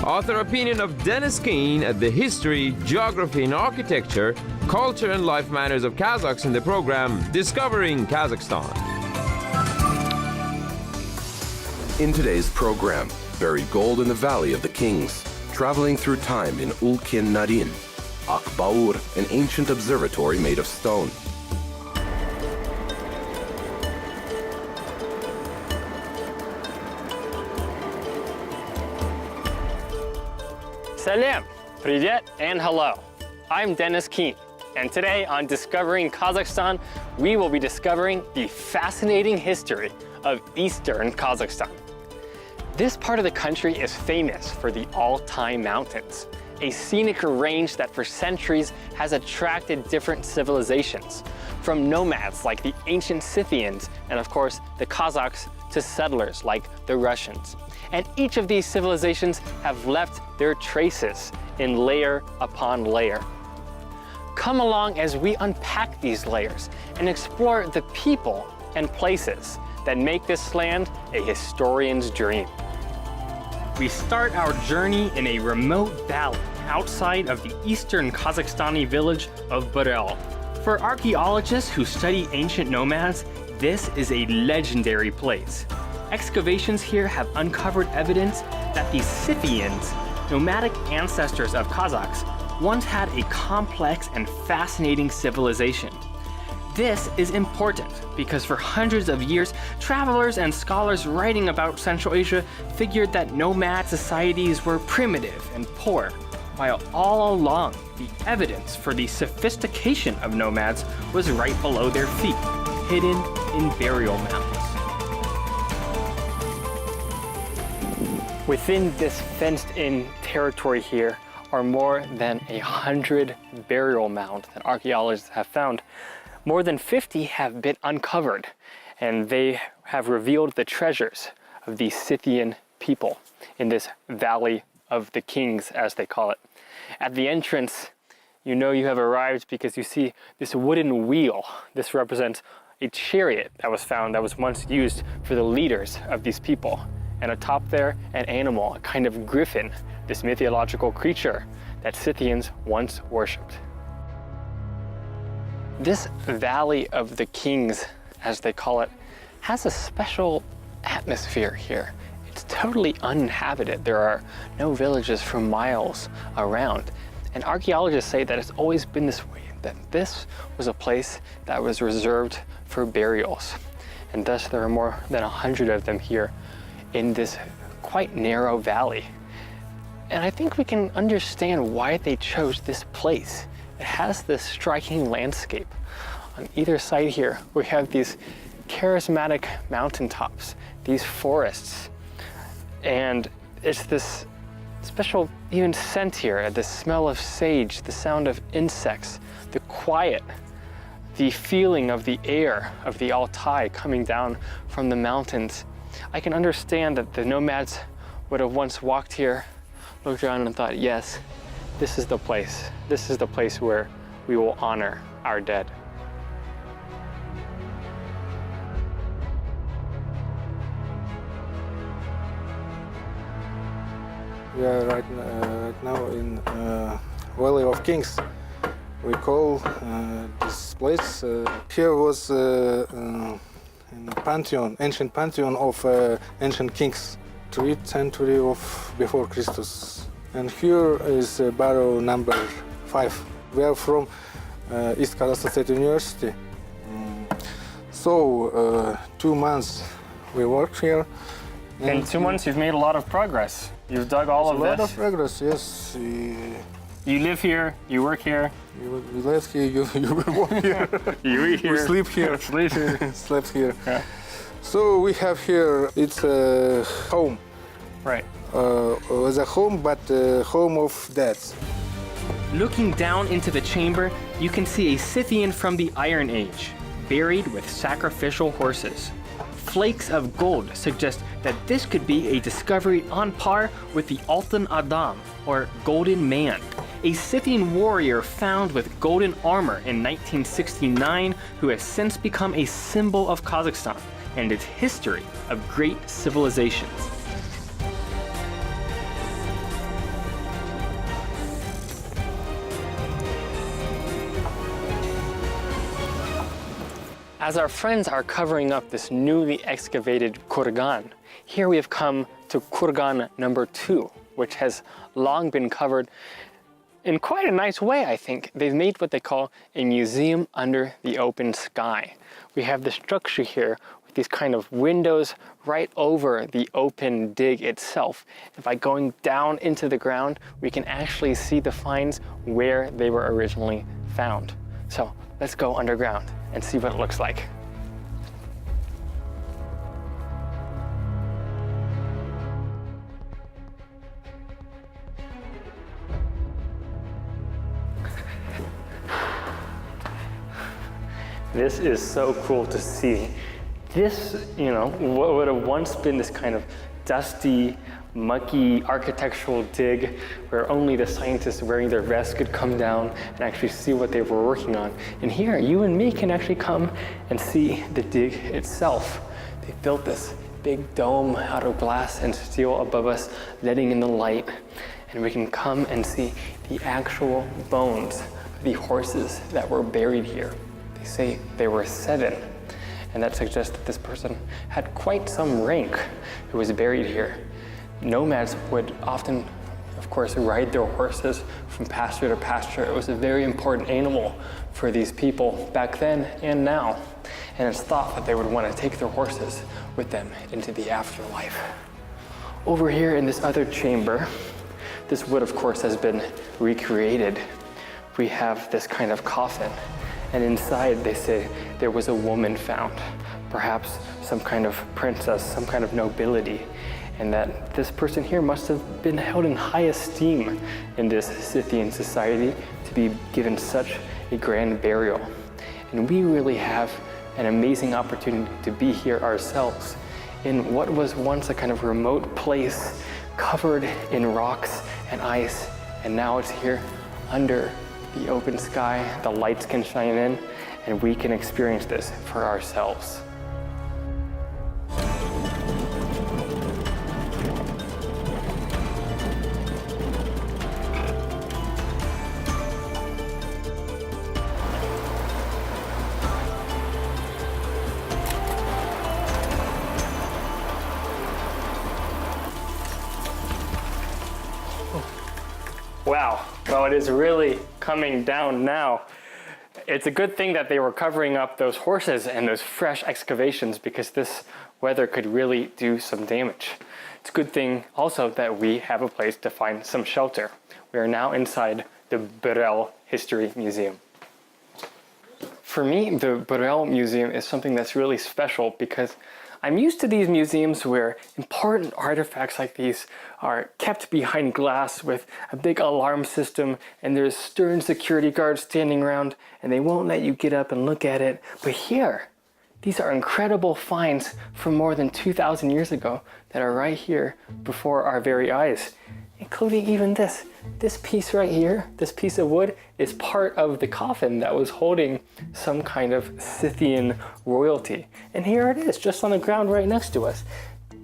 Author opinion of Denis Keen at the history, geography and architecture, culture and life manners of Kazakhs in the program Discovering Kazakhstan. In today's program, buried gold in the Valley of the Kings, traveling through time in Ulken Naryn, Baur, an ancient observatory made of stone. Salam, привет, and hello. I'm Denis Keen, and today on Discovering Kazakhstan, we will be discovering the fascinating history of Eastern Kazakhstan. This part of the country is famous for the Altai Mountains, a scenic range that for centuries has attracted different civilizations, from nomads like the ancient Scythians and of course the Kazakhs to settlers like the Russians. And each of these civilizations have left their traces in layer upon layer. Come along as we unpack these layers and explore the people and places that make this land a historian's dream. We start our journey in a remote valley outside of the eastern Kazakhstani village of Baur. For archaeologists who study ancient nomads, this is a legendary place. Excavations here have uncovered evidence that the Scythians, nomadic ancestors of Kazakhs, once had a complex and fascinating civilization. This is important because for hundreds of years, travelers and scholars writing about Central Asia figured that nomad societies were primitive and poor, while all along, the evidence for the sophistication of nomads was right below their feet, hidden in burial mounds. Within this fenced-in territory here are more than 100 burial mounds that archaeologists have found. More than 50 have been uncovered, and they have revealed the treasures of the Scythian people in this Valley of the Kings, as they call it. At the entrance, you know you have arrived because you see this wooden wheel. This represents a chariot that was found that was once used for the leaders of these people. And atop there, an animal, a kind of griffin, this mythological creature that Scythians once worshipped. This Valley of the Kings, as they call it, has a special atmosphere here. It's totally uninhabited. There are no villages for miles around. And archaeologists say that it's always been this way, that this was a place that was reserved for burials. And thus there are more than 100 of them here in this quite narrow valley. And I think we can understand why they chose this place. It has this striking landscape. On either side here, we have these charismatic mountaintops, these forests, and it's this special even scent here, the smell of sage, the sound of insects, the quiet, the feeling of the air of the Altai coming down from the mountains. I can understand that the nomads would have once walked here, looked around and thought, yes, this is the place. This is the place where we will honor our dead. We are right now in Valley of Kings. We call this place. Here was pantheon, ancient pantheon of ancient kings, 3rd century of before Christus. And here is barrow number 5. We are from East Kazakhstan State University. So 2 months we worked here. In 2 months, you've made a lot of progress. You've dug all of this. A lot of progress, yes. You live here, you work here. You live here, you work here. You eat here. We sleep here. Sleep here. Slept here. Yeah. So we have here, it's a home. Right. It was a home, but home of death. Looking down into the chamber, you can see a Scythian from the Iron Age, buried with sacrificial horses. Flakes of gold suggest that this could be a discovery on par with the Ulken Naryn, or Golden Man, a Scythian warrior found with golden armor in 1969 who has since become a symbol of Kazakhstan and its history of great civilizations. As our friends are covering up this newly excavated kurgan, here we have come to kurgan number 2, which has long been covered in quite a nice way, I think. They've made what they call a museum under the open sky. We have the structure here with these kind of windows right over the open dig itself. And by going down into the ground, we can actually see the finds where they were originally found. So let's go underground and see what it looks like. This is so cool to see. This, what would have once been this kind of dusty, mucky architectural dig where only the scientists wearing their vests could come down and actually see what they were working on. And here, you and me can actually come and see the dig itself. They built this big dome out of glass and steel above us, letting in the light. And we can come and see the actual bones of the horses that were buried here. They say there were 7, and that suggests that this person had quite some rank who was buried here. Nomads would often, of course, ride their horses from pasture to pasture. It was a very important animal for these people back then and now. And it's thought that they would want to take their horses with them into the afterlife. Over here in this other chamber, this wood, of course, has been recreated. We have this kind of coffin. And inside, they say, there was a woman found, perhaps some kind of princess, some kind of nobility, and that this person here must have been held in high esteem in this Scythian society to be given such a grand burial. And we really have an amazing opportunity to be here ourselves in what was once a kind of remote place covered in rocks and ice, and now it's here under the open sky. The lights can shine in, and we can experience this for ourselves. Wow, well, it is really coming down now. It's a good thing that they were covering up those horses and those fresh excavations, because this weather could really do some damage. It's a good thing also that we have a place to find some shelter. We are now inside the Baur History Museum. For me, the Baur Museum is something that's really special because I'm used to these museums where important artifacts like these are kept behind glass with a big alarm system, and there's stern security guards standing around and they won't let you get up and look at it. But here, these are incredible finds from more than 2,000 years ago that are right here before our very eyes, including even this. This piece right here, this piece of wood, is part of the coffin that was holding some kind of Scythian royalty. And here it is, just on the ground right next to us.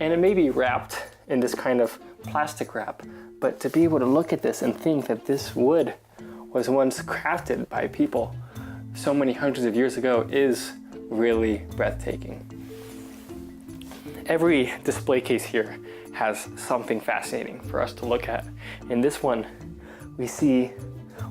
And it may be wrapped in this kind of plastic wrap, but to be able to look at this and think that this wood was once crafted by people so many hundreds of years ago is really breathtaking. Every display case here has something fascinating for us to look at. In this one, we see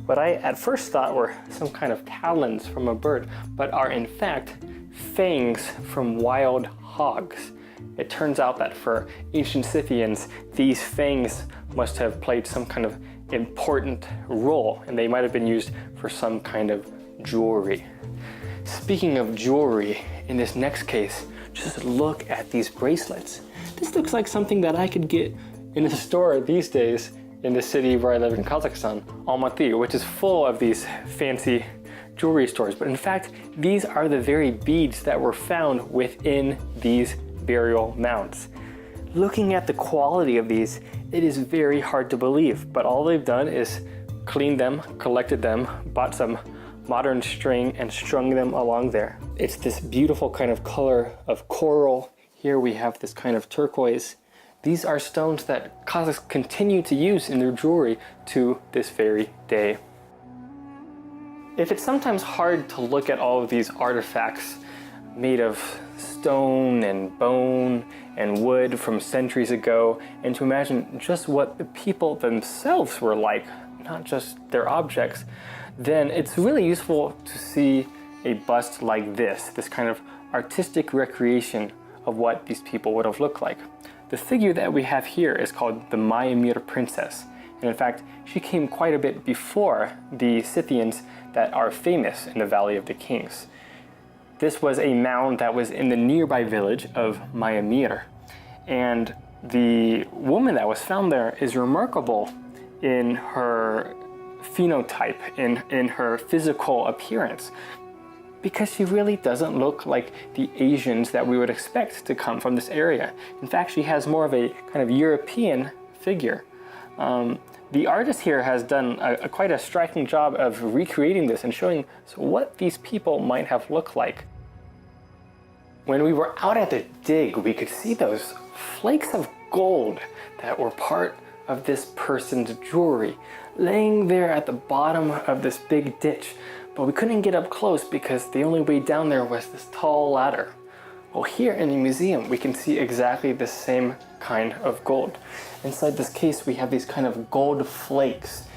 what I at first thought were some kind of talons from a bird, but are in fact fangs from wild hogs. It turns out that for ancient Scythians, these fangs must have played some kind of important role, and they might have been used for some kind of jewelry. Speaking of jewelry, in this next case, just look at these bracelets. This looks like something that I could get in a store these days in the city where I live in Kazakhstan, Almaty, which is full of these fancy jewelry stores. But in fact, these are the very beads that were found within these burial mounds. Looking at the quality of these, it is very hard to believe, but all they've done is cleaned them, collected them, bought some modern string and strung them along there. It's this beautiful kind of color of coral. Here we have this kind of turquoise. These are stones that Kazakhs continue to use in their jewelry to this very day. If it's sometimes hard to look at all of these artifacts made of stone and bone and wood from centuries ago, and to imagine just what the people themselves were like, not just their objects, then it's really useful to see a bust like this kind of artistic recreation of what these people would have looked like. The figure that we have here is called the Mayamir princess. And in fact, she came quite a bit before the Scythians that are famous in the Valley of the Kings. This was a mound that was in the nearby village of Mayamir. And the woman that was found there is remarkable in her phenotype, in her physical appearance, because she really doesn't look like the Asians that we would expect to come from this area. In fact, she has more of a kind of European figure. The artist here has done quite a striking job of recreating this and showing what these people might have looked like. When we were out at the dig, we could see those flakes of gold that were part of this person's jewelry laying there at the bottom of this big ditch, but we couldn't get up close because the only way down there was this tall ladder. Well, here in the museum, we can see exactly the same kind of gold. Inside this case, we have these kind of gold flakes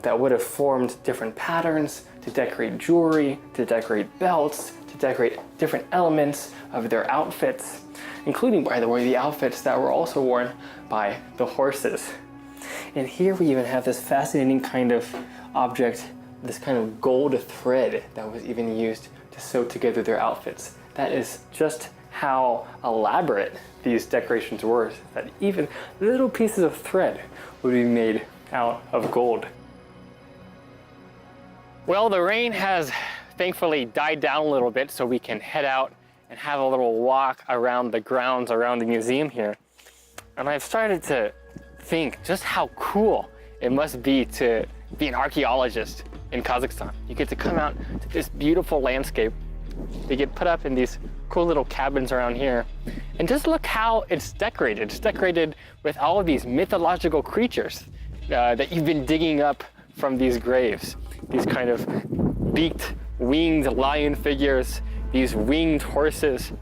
that would have formed different patterns to decorate jewelry, to decorate belts, to decorate different elements of their outfits, including, by the way, the outfits that were also worn by the horses. And here we even have this fascinating kind of object, this kind of gold thread that was even used to sew together their outfits. That is just how elaborate these decorations were, that even little pieces of thread would be made out of gold. Well, the rain has thankfully died down a little bit, so we can head out and have a little walk around the grounds around the museum here. And I've started to think just how cool it must be to be an archaeologist in Kazakhstan. You get to come out to this beautiful landscape. They get put up in these cool little cabins around here. And just look how it's decorated. It's decorated with all of these mythological creatures that you've been digging up from these graves. These kind of beaked, winged lion figures, these winged horses.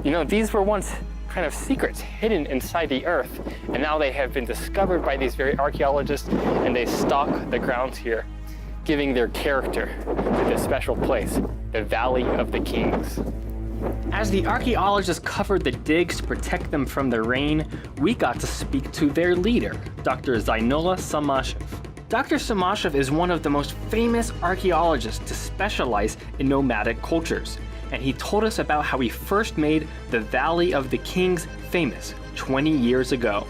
You know, these were once kind of secrets hidden inside the earth, and now they have been discovered by these very archaeologists, and they stalk the grounds here, giving their character to this special place, the Valley of the Kings. As the archaeologists covered the digs to protect them from the rain, we got to speak to their leader, Dr. Zaynullah Samashev. Dr. Samashev is one of the most famous archaeologists to specialize in nomadic cultures, and he told us about how he first made the Valley of the Kings famous 20 years ago.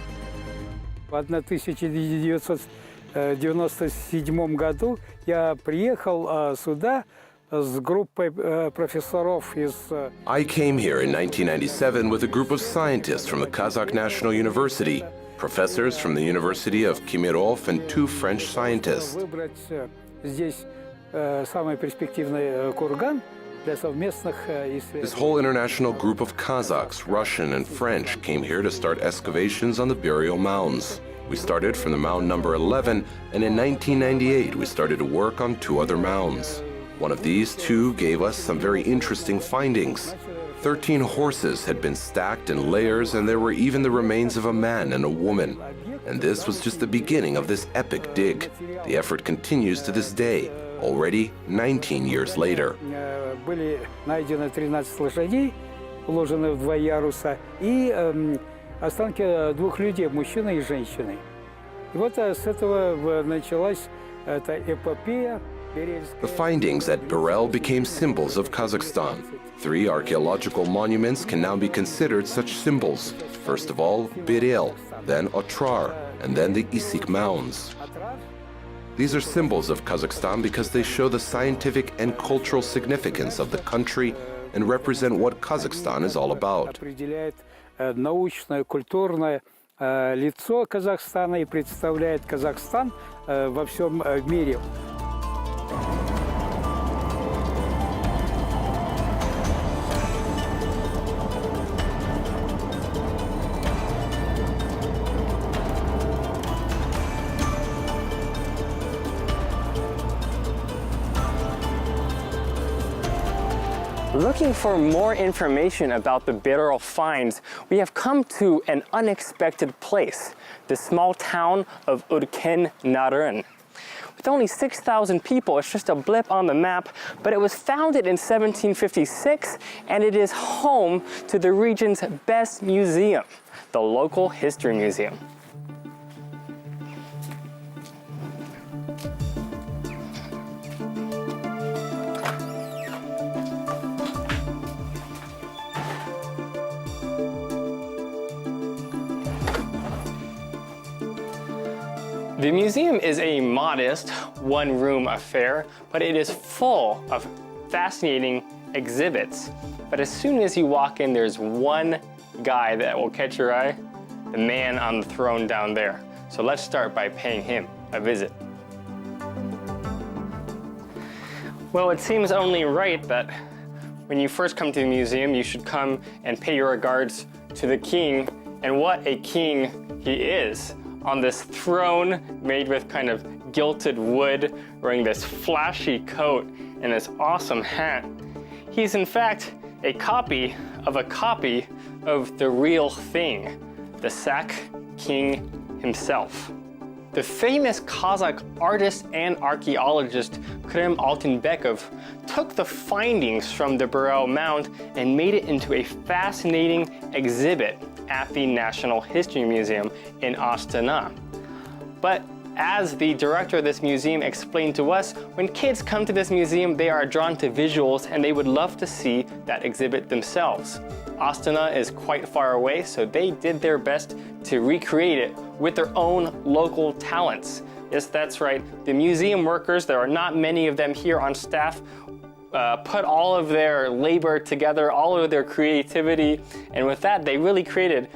В 1997 году я приехал сюда с группой профессоров из... I came here in 1997 with a group of scientists from the Kazakh National University, professors from the University of Kemirov, and 2 French scientists. Выбрать здесь самый перспективный курган для совместных исследований. This whole international group of Kazakhs, Russian, and French came here to start excavations on the burial mounds. We started from the mound number 11, and in 1998 we started to work on 2 other mounds. One of these 2 gave us some very interesting findings. 13 horses had been stacked in layers, and there were even the remains of a man and a woman. And this was just the beginning of this epic dig. The effort continues to this day, already 19 years later. Были найдены 13 лошадей, уложены в 2 яруса, и останки 2 людей, мужчины и женщины. И вот с этого началась эта эпопея. The findings at Burel became symbols of Kazakhstan. 3 archaeological monuments can now be considered such symbols. First of all, Birel, then Otrar, and then the Issyk Mounds. These are symbols of Kazakhstan because they show the scientific and cultural significance of the country and represent what Kazakhstan is all about. Определяет научное, культурное лицо Казахстана и представляет Казахстан во всем мире. Looking for more information about the burial finds, we have come to an unexpected place, the small town of Ulken Naryn. With only 6,000 people, it's just a blip on the map, but it was founded in 1756 and it is home to the region's best museum, the local history museum. The museum is a modest one-room affair, but it is full of fascinating exhibits. But as soon as you walk in, there's one guy that will catch your eye, the man on the throne down there. So let's start by paying him a visit. Well, it seems only right that when you first come to the museum, you should come and pay your regards to the king, and what a king he is. On this throne made with kind of gilded wood, wearing this flashy coat and this awesome hat. He's in fact a copy of the real thing, the Sack King himself. The famous Kazakh artist and archaeologist Krem Altunbekov took the findings from the burial mound and made it into a fascinating exhibit at the National History Museum in Astana. But as the director of this museum explained to us, when kids come to this museum, they are drawn to visuals and they would love to see that exhibit themselves. Astana is quite far away, so they did their best to recreate it with their own local talents. Yes, that's right. The museum workers, there are not many of them here on staff, put all of their labor together, all of their creativity, and with that they really created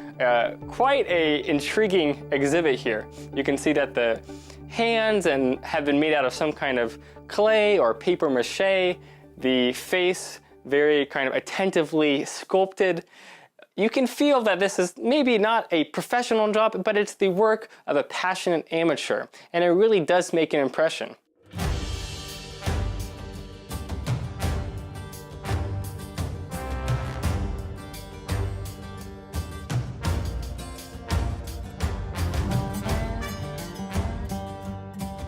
quite an intriguing exhibit here. You can see that the hands have been made out of some kind of clay or paper mache, the face very kind of attentively sculpted. You can feel that this is maybe not a professional job, but it's the work of a passionate amateur, and it really does make an impression.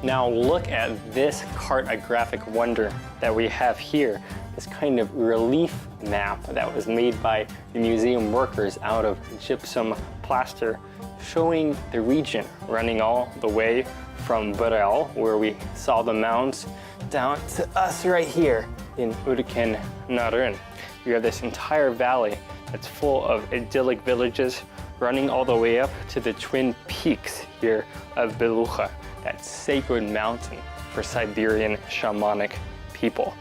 Now look at this cartographic wonder that we have here, this kind of relief map that was made by the museum workers out of gypsum plaster, showing the region running all the way from Baur, where we saw the mounds, down to us right here in Ulken Naryn. You have this entire valley that's full of idyllic villages running all the way up to the twin peaks here of Beluga, that sacred mountain for Siberian shamanic people.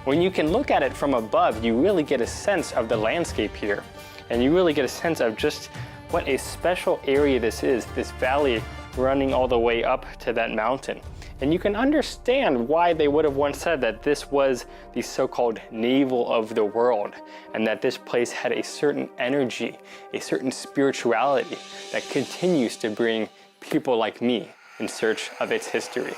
When you can look at it from above, you really get a sense of the landscape here, and you really get a sense of just what a special area this is, this valley running all the way up to that mountain. And you can understand why they would have once said that this was the so-called navel of the world, and that this place had a certain energy, a certain spirituality that continues to bring people like me in search of its history.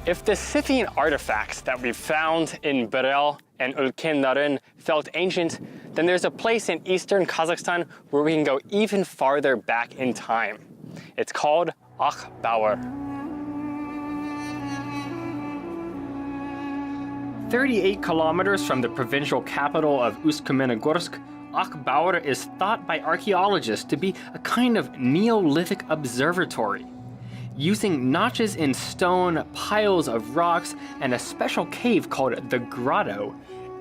If the Scythian artifacts that we found in Baur and Ulken Naryn felt ancient, then there's a place in eastern Kazakhstan where we can go even farther back in time. It's called Baur. 38 kilometers from the provincial capital of Ust-Kamenogorsk, Baur is thought by archaeologists to be a kind of Neolithic observatory. Using notches in stone, piles of rocks, and a special cave called the Grotto,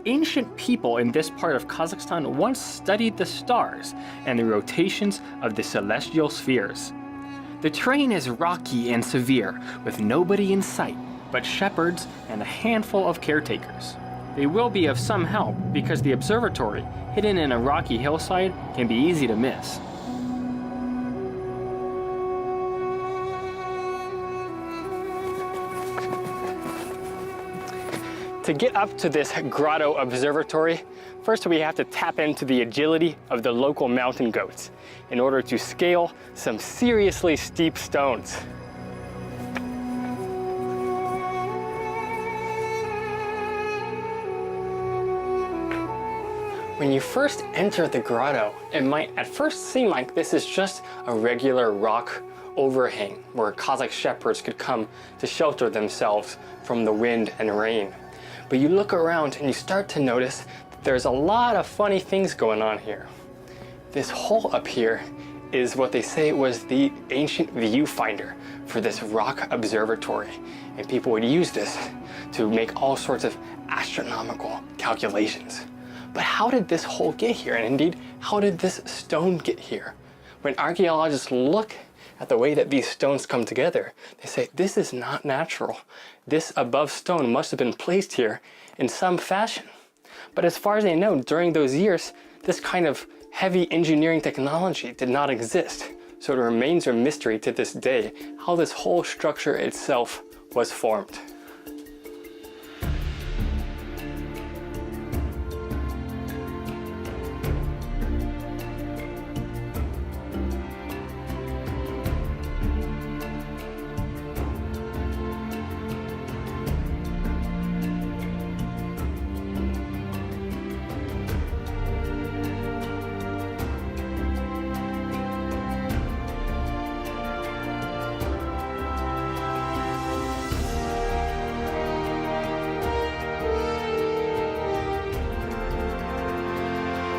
ancient people in this part of Kazakhstan once studied the stars and the rotations of the celestial spheres. The terrain is rocky and severe, with nobody in sight but shepherds and a handful of caretakers. They will be of some help because the observatory, hidden in a rocky hillside, can be easy to miss. To get up to this grotto observatory, first we have to tap into the agility of the local mountain goats in order to scale some seriously steep stones. When you first enter the grotto, it might at first seem like this is just a regular rock overhang where Kazakh shepherds could come to shelter themselves from the wind and rain. But you look around and you start to notice that there's a lot of funny things going on here. This hole up here is what they say was the ancient viewfinder for this rock observatory. And people would use this to make all sorts of astronomical calculations. But how did this hole get here? And indeed, how did this stone get here? When archaeologists look at the way that these stones come together, they say, this is not natural. This above stone must have been placed here in some fashion. But as far as they know, during those years, this kind of heavy engineering technology did not exist. So it remains a mystery to this day how this whole structure itself was formed.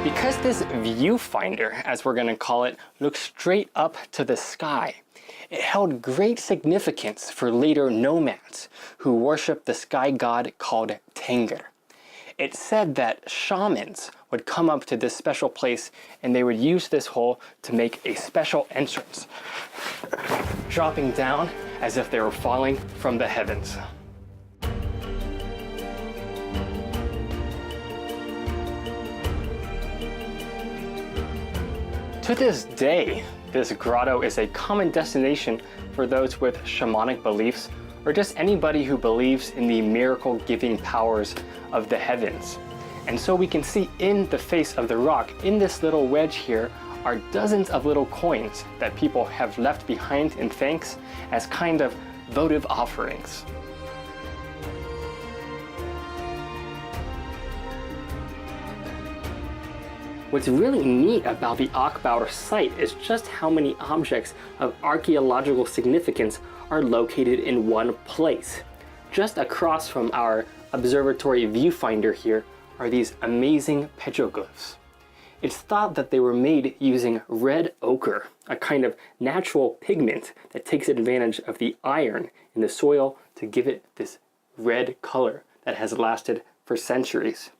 Because this viewfinder, as we're going to call it, looks straight up to the sky, it held great significance for later nomads who worshiped the sky god called Tengr. It said that shamans would come up to this special place and they would use this hole to make a special entrance, dropping down as if they were falling from the heavens. To this day, this grotto is a common destination for those with shamanic beliefs or just anybody who believes in the miracle-giving powers of the heavens. And so we can see in the face of the rock, in this little wedge here, are dozens of little coins that people have left behind in thanks as kind of votive offerings. What's really neat about the Baur site is just how many objects of archaeological significance are located in one place. Just across from our observatory viewfinder here are these amazing petroglyphs. It's thought that they were made using red ochre, a kind of natural pigment that takes advantage of the iron in the soil to give it this red color that has lasted for centuries.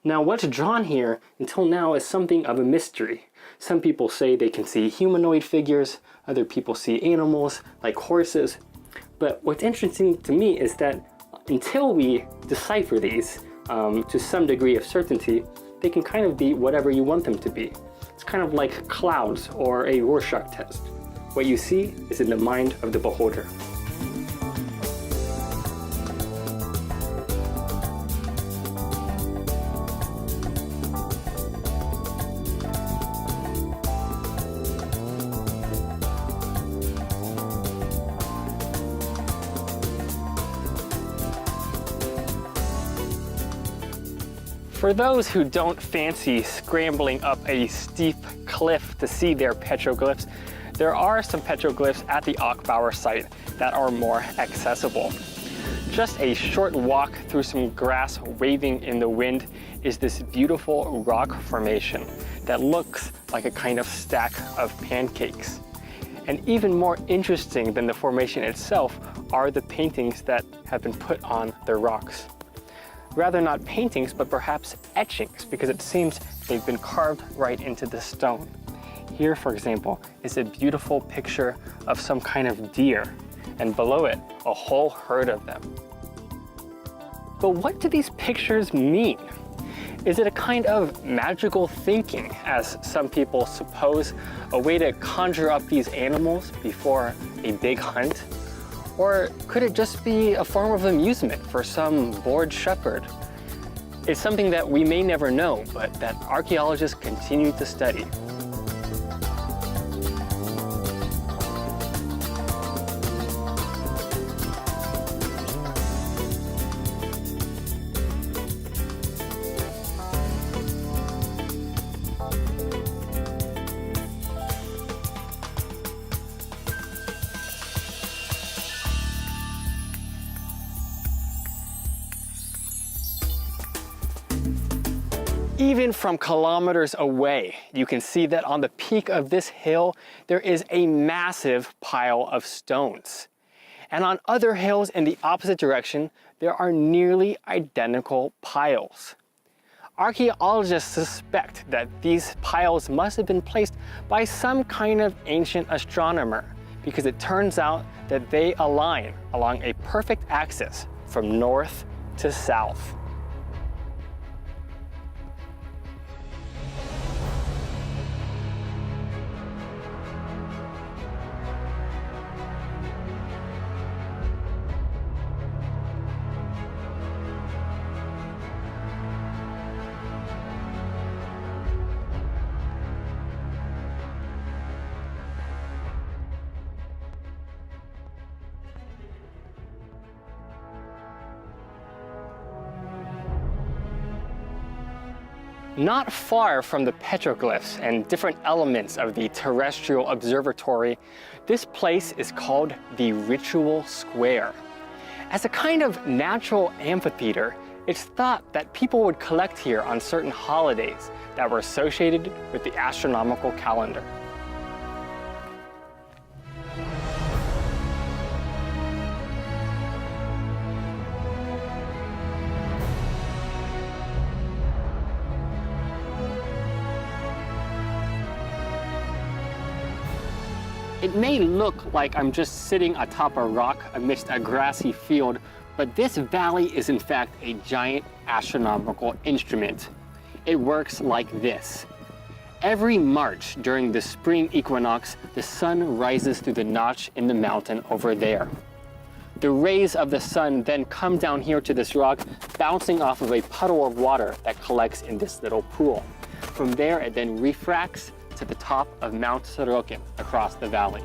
Now, what's drawn here until now is something of a mystery. Some people say they can see humanoid figures, other people see animals like horses. But what's interesting to me is that until we decipher these to some degree of certainty, they can kind of be whatever you want them to be. It's kind of like clouds or a Rorschach test. What you see is in the mind of the beholder. For those who don't fancy scrambling up a steep cliff to see their petroglyphs, there are some petroglyphs at the Baur site that are more accessible. Just a short walk through some grass waving in the wind is this beautiful rock formation that looks like a kind of stack of pancakes. And even more interesting than the formation itself are the paintings that have been put on the rocks. Rather not paintings, but perhaps etchings, because it seems they've been carved right into the stone. Here, for example, is a beautiful picture of some kind of deer, and below it, a whole herd of them. But what do these pictures mean? Is it a kind of magical thinking, as some people suppose, a way to conjure up these animals before a big hunt? Or could it just be a form of amusement for some bored shepherd? It's something that we may never know, but that archaeologists continue to study. Even from kilometers away, you can see that on the peak of this hill, there is a massive pile of stones. And on other hills in the opposite direction, there are nearly identical piles. Archaeologists suspect that these piles must have been placed by some kind of ancient astronomer, because it turns out that they align along a perfect axis from north to south. Not far from the petroglyphs and different elements of the terrestrial observatory, this place is called the Ritual Square. As a kind of natural amphitheater, it's thought that people would collect here on certain holidays that were associated with the astronomical calendar. It may look like I'm just sitting atop a rock amidst a grassy field, but this valley is in fact a giant astronomical instrument. It works like this. Every March during the spring equinox, the sun rises through the notch in the mountain over there. The rays of the sun then come down here to this rock, bouncing off of a puddle of water that collects in this little pool. From there, it then refracts to the top of Mount Sorokin across the valley.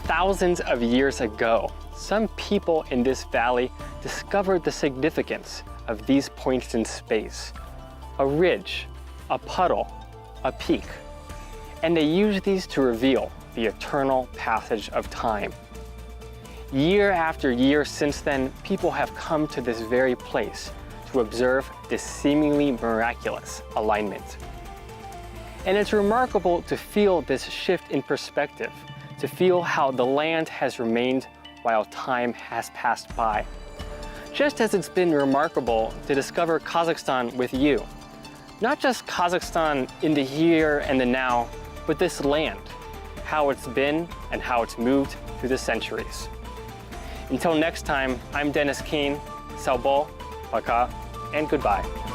Thousands of years ago, some people in this valley discovered the significance of these points in space: a ridge, a puddle, a peak. And they used these to reveal the eternal passage of time. Year after year since then, people have come to this very place to observe this seemingly miraculous alignment. And it's remarkable to feel this shift in perspective, to feel how the land has remained while time has passed by. Just as it's been remarkable to discover Kazakhstan with you. Not just Kazakhstan in the here and the now, but this land, how it's been and how it's moved through the centuries. Until next time, I'm Denis Keen, Salbo, Paka, and goodbye.